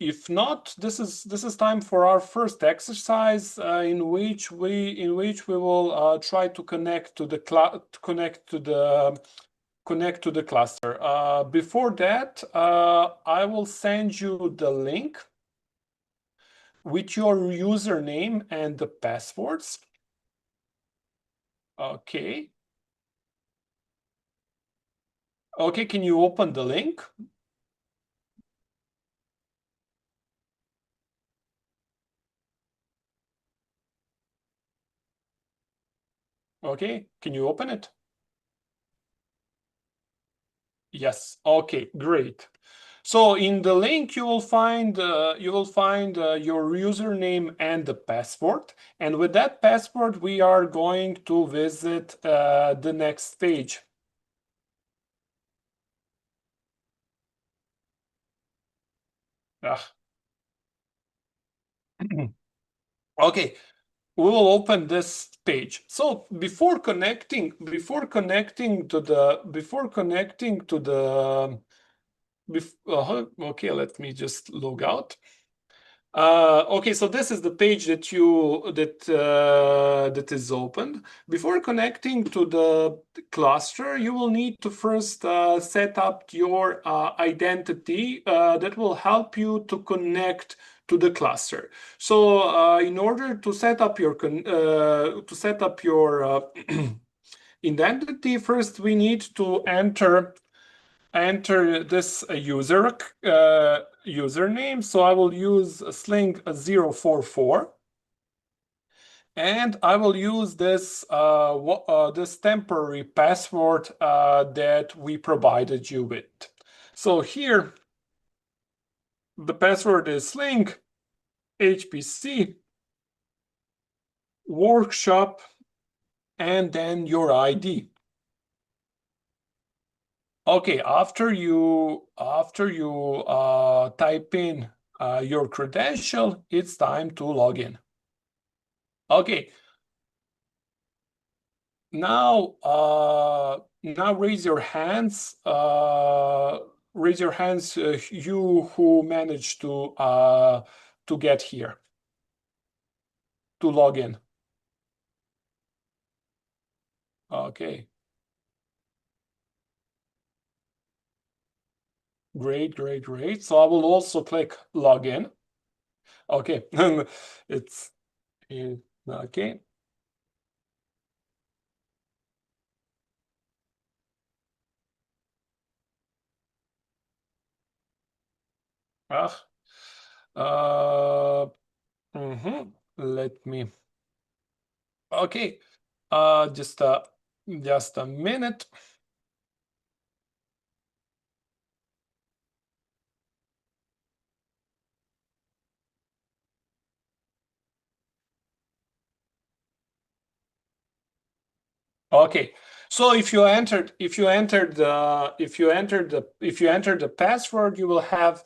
if not, this is time for our first exercise, in which we will try to connect to the cluster. Before that, I will send you the link with your username and the passwords. Okay. Okay, can you open the link? Okay, can you open it? Yes. Okay, great. So in the link you will find your username and the password, and with that password we are going to visit the next page. Ah. Okay, we will open this page. So before connecting to the okay, let me just log out. Okay, so this is the page that that is opened. Before connecting to the cluster, you will need to first set up your identity that will help you to connect to the cluster. So in order to set up your identity, first we need to enter this username. So I will use sling 044, and I will use this this temporary password that we provided you with. So here the password is sling HPC workshop and then your ID. Okay, after you type in your credential, it's time to log in. Okay. Now raise your hands. Raise your hands, you who managed to get here, to log in. Okay. Great, great, great. So I will also click login. Okay, it's okay. Ah, let me. Okay, just a minute. Okay, so if you entered the password, you will have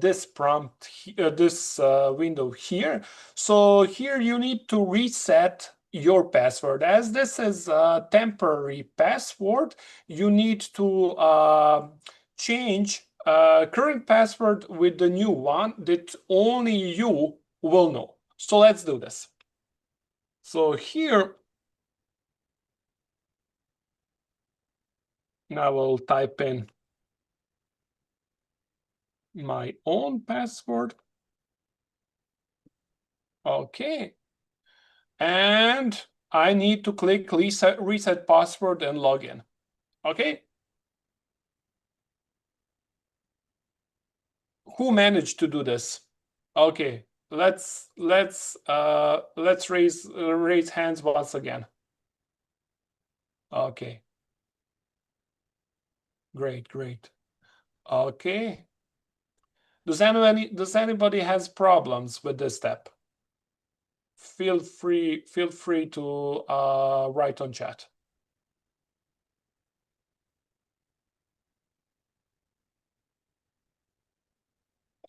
this prompt, this window here. So here you need to reset your password. As this is a temporary password, you need to change current password with the new one that only you will know. So let's do this. So here, I will type in my own password. Okay. And I need to click reset password and login. Okay. Who managed to do this? Okay. Let's raise hands once again. Okay. Great, great. Okay. Does anybody has problems with this step? Feel free to write on chat.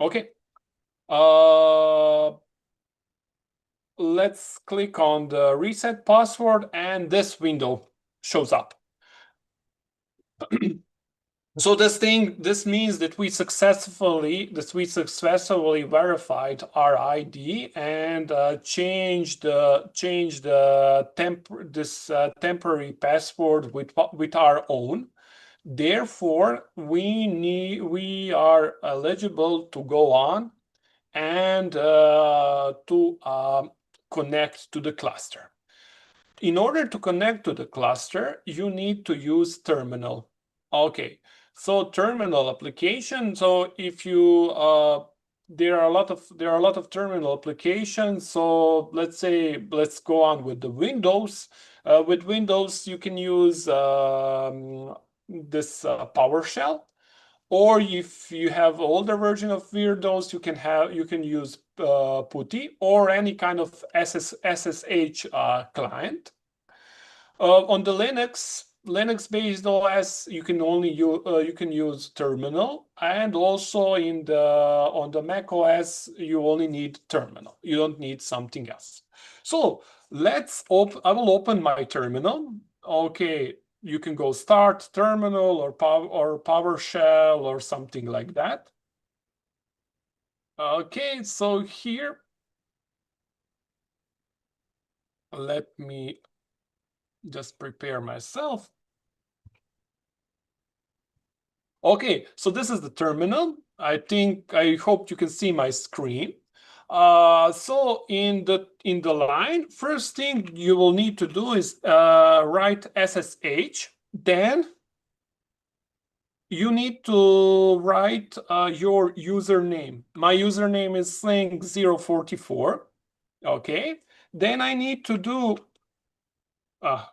Okay. Let's click on the reset password and this window shows up. So this means that we successfully verified our ID and changed the temporary password with our own. Therefore, we are eligible to go on and to connect to the cluster. In order to connect to the cluster, you need to use terminal. Okay, so terminal application. So if you there are a lot of terminal applications. So let's go on with the Windows. With Windows, you can use this PowerShell. Or if you have older version of Windows, you can use PuTTY or any kind of SSH client. On the Linux-based OS, you can use terminal, and also on the Mac OS, you only need terminal. You don't need something else. So I will open my terminal. Okay, you can go start terminal or PowerShell or something like that. Okay, so here, let me just prepare myself. Okay, so this is the terminal. I hope you can see my screen. So in the line, first thing you will need to do is write SSH. Then you need to write your username. My username is sling044. Okay. Then I need to do uh,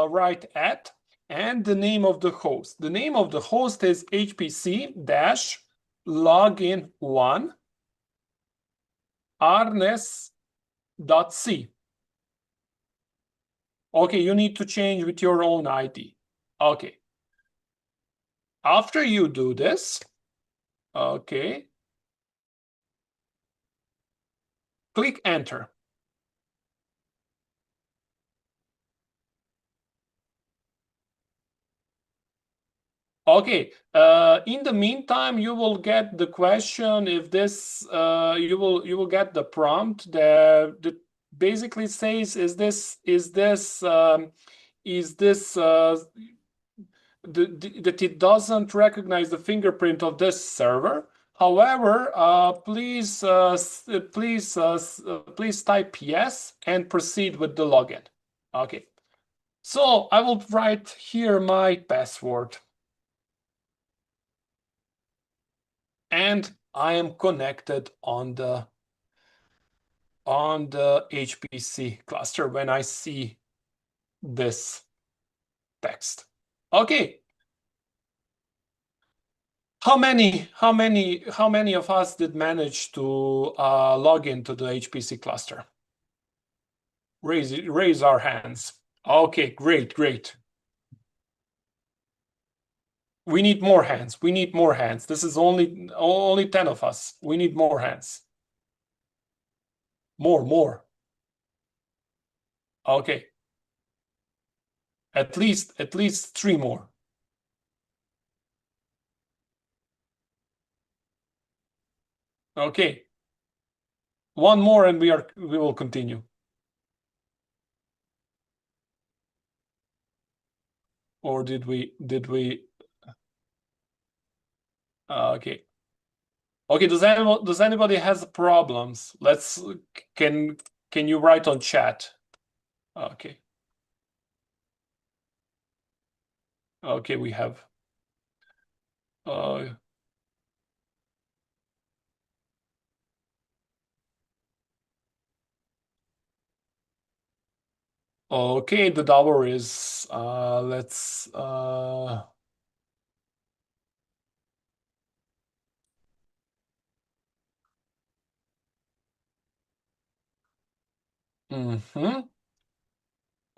write at and the name of the host. The name of the host is hpc-login1 arnes.c. Okay, you need to change with your own ID. Okay. After you do this, okay, click enter. Okay, in the meantime, you will get the question if this, you will get the prompt that basically says, that it doesn't recognize the fingerprint of this server. However, please type yes and proceed with the login. Okay, so I will write here my password. And I am connected on the HPC cluster when I see this text. Okay. How many of us did manage to log into the HPC cluster? Raise our hands. Okay, great. We need more hands. We need more hands. This is only 10 of us. We need more hands. More. Okay. At least 3 more. Okay. One more and we will continue. Or did we okay. Okay, does anybody has problems? Can you write on chat? Okay. Okay, we have okay, the dollar is let's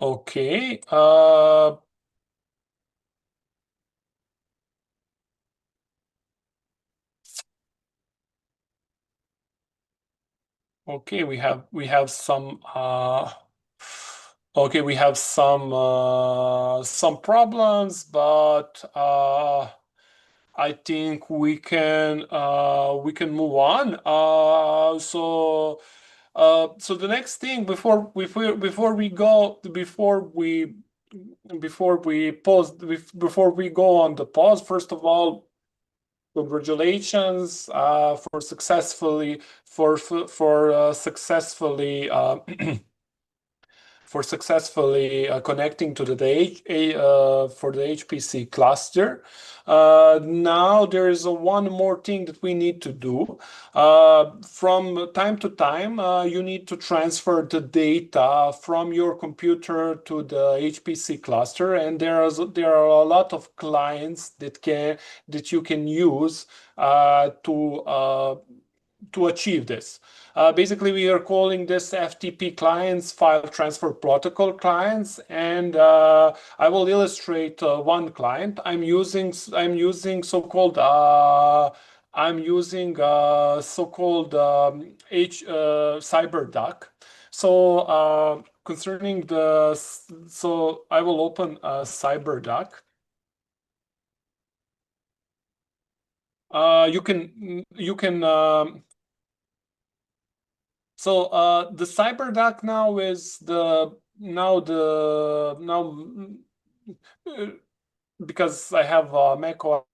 okay. Okay, we have some Okay, we have some problems, but I think we can move on. So the next thing before we pause before we go on the pause, first of all, congratulations for successfully connecting to for the HPC cluster. Now there is one more thing that we need to do. From time to time, you need to transfer the data from your computer to the HPC cluster, and there are a lot of clients that you can use to achieve this. Basically, we are calling this FTP clients, file transfer protocol clients, and I will illustrate one client. I'm using so-called H CyberDuck. So I will open CyberDuck. The CyberDuck now is the now the now uh, because I have Mac OS.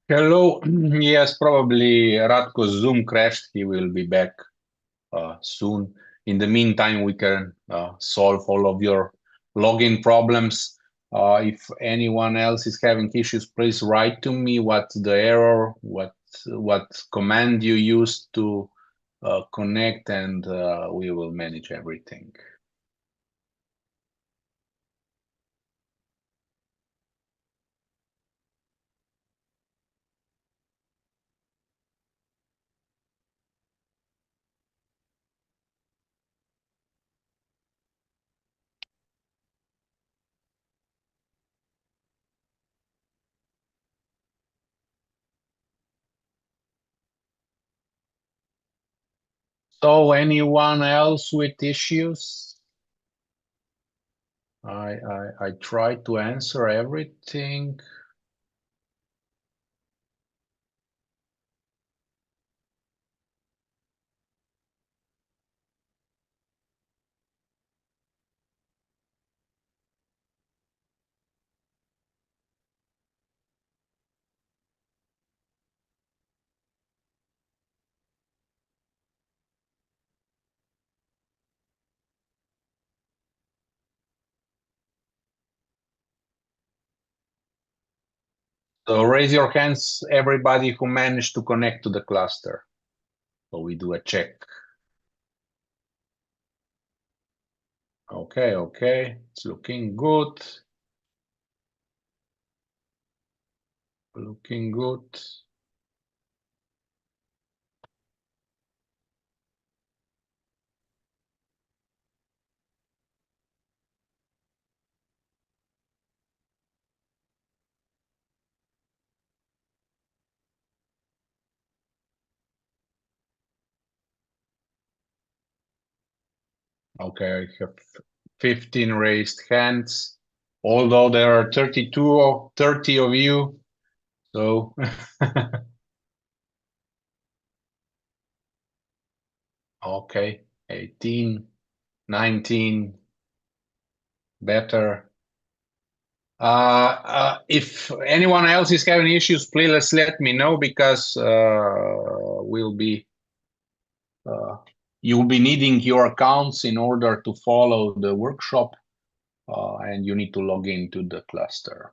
Hello. Yes, probably Radko's Zoom crashed. He will be back soon. In the meantime, we can solve all of your login problems. If anyone else is having issues, please write to me what's the error, what command you used to connect, and we will manage everything. So, anyone else with issues? I tried to answer everything. So raise your hands, everybody who managed to connect to the cluster. So we do a check. Okay, it's looking good. Looking good. Okay, I have 15 raised hands, although there are 32 or 30 of you. So okay, 18, 19, better. If anyone else is having issues, please let me know, because you'll be needing your accounts in order to follow the workshop, and you need to log into the cluster.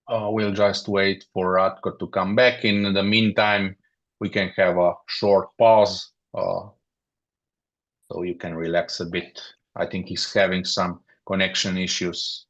We'll just wait for Ratko to come back. In the meantime, we can have a short pause, so you can relax a bit. I think he's having some connection issues.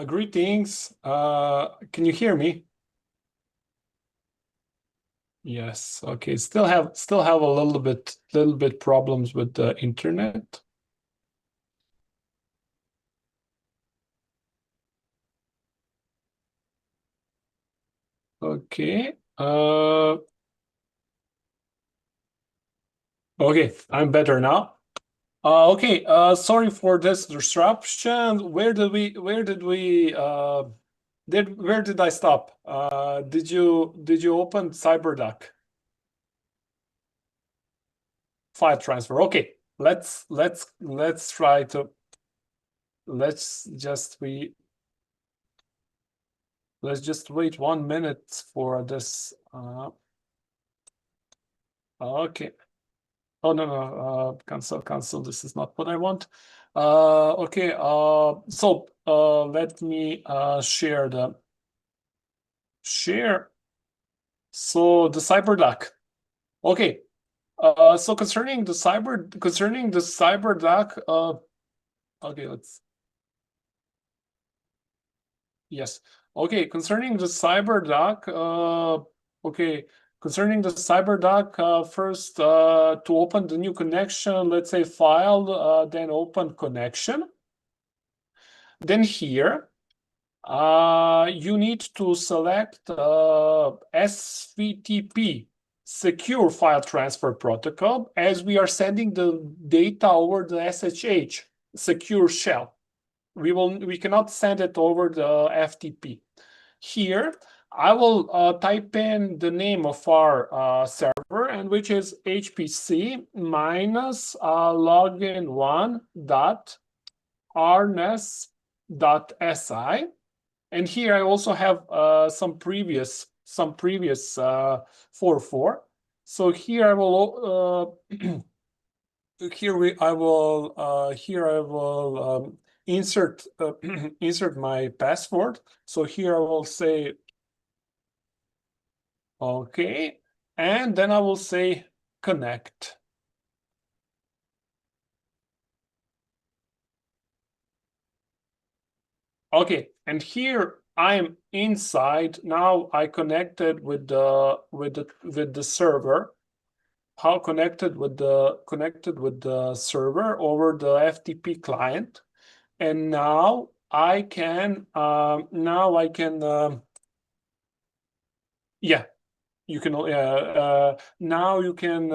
Greetings. Can you hear me? Yes. Okay. Still have a little bit problems with the internet. Okay. Okay, I'm better now. Okay. Sorry for this disruption. Where did I stop? Did you open CyberDuck file transfer? Okay. Let's try to let's just wait 1 minute for this. Okay. Oh no, cancel. This is not what I want. Okay. So let me share. So the CyberDuck. Okay. So concerning the CyberDuck. Okay. Yes. Okay. Concerning the CyberDuck. Okay. Concerning the CyberDuck, first to open the new connection, let's say file, then open connection. Then here, you need to select SVTP, Secure File Transfer Protocol, as we are sending the data over the SSH, secure shell. We cannot send it over the FTP. Here, I will type in the name of our server, and which is HPC minus login1.rnes.si. And here I also have some previous 4.4. So here I will here I will insert insert my password. So here I will say okay, and then I will say connect. Okay, and here I'm inside. Now I connected with the server. How connected with the server over the FTP client, and now I can yeah, you can now you can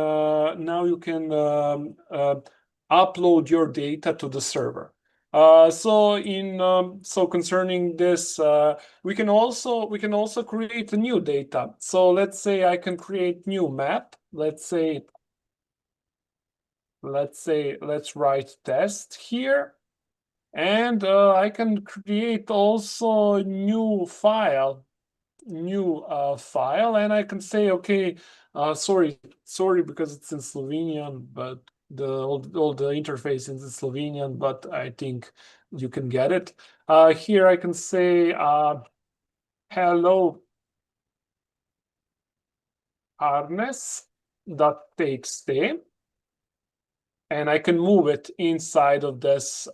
upload your data to the server. So concerning this, we can also create a new data. So let's say I can create new map. Let's write test here, and I can create also a new file, and I can say, okay, sorry, because it's in Slovenian, but all the interface is in Slovenian, but I think you can get it. Here I can say hello arnes.txt, and I can move it inside of this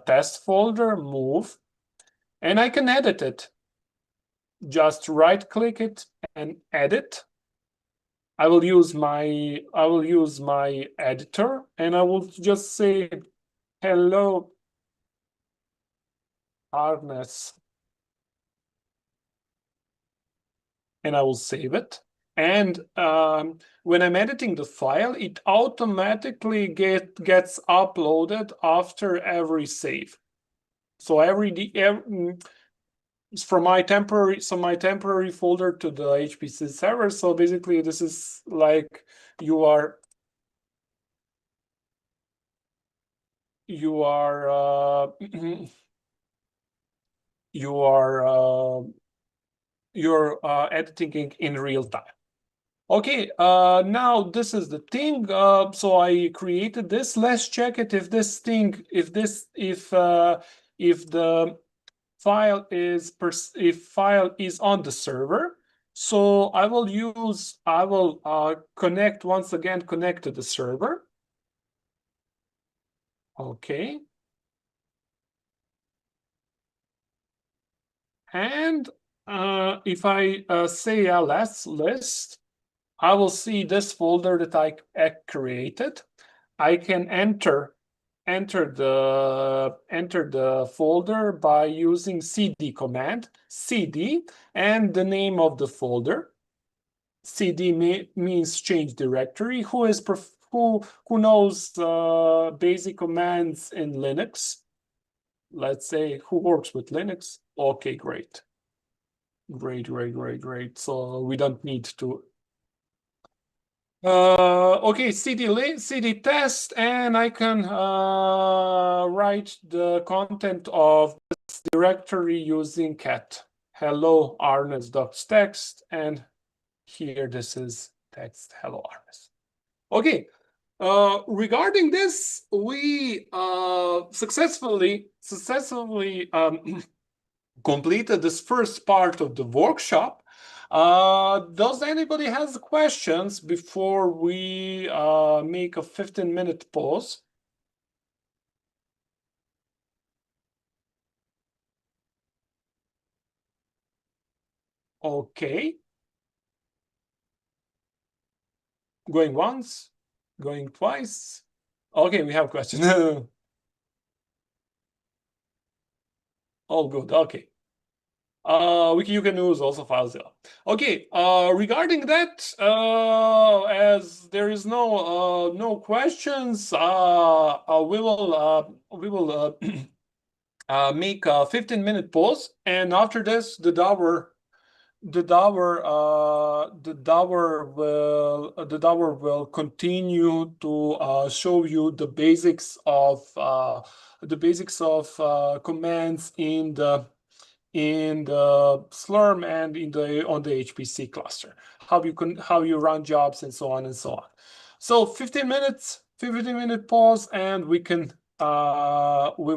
test folder, move, and I can edit it. just right click it and edit. I will use my editor, and I will just say hello Arnes, and I will save it. And when I'm editing the file, it automatically gets uploaded after every save. So from my temporary folder to the HPC server. So basically, this is like you are you're editing in real time. Okay, now this is the thing. So I created this. Let's check it if the file is on the server. So I will connect to the server. Okay. And if I say ls list, I will see this folder that I created. I can enter the folder by using cd command, cd, and the name of the folder. cd means change directory. Who knows basic commands in Linux? Let's say who works with Linux. Okay, great. So we don't need to. Okay, cd test, and I can write the content of this directory using cat hello arnes.text, and here this is text hello arnes. Okay, regarding this, we successfully completed this first part of the workshop. Does anybody has questions before we make a 15-minute pause? Okay. Going once, going twice. Okay, we have questions. All good. Okay. You can use also FileZilla. Okay, regarding that, as there is no questions, we will make a 15-minute pause, and after this, the Dower will continue to show you the basics of commands in the Slurm and on the HPC cluster, how you run jobs and so on and so on. So 15-minute pause, and we can we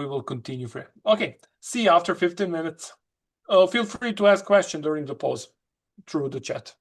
will continue. Okay, see you after 15 minutes. Feel free to ask questions during the pause through the chat.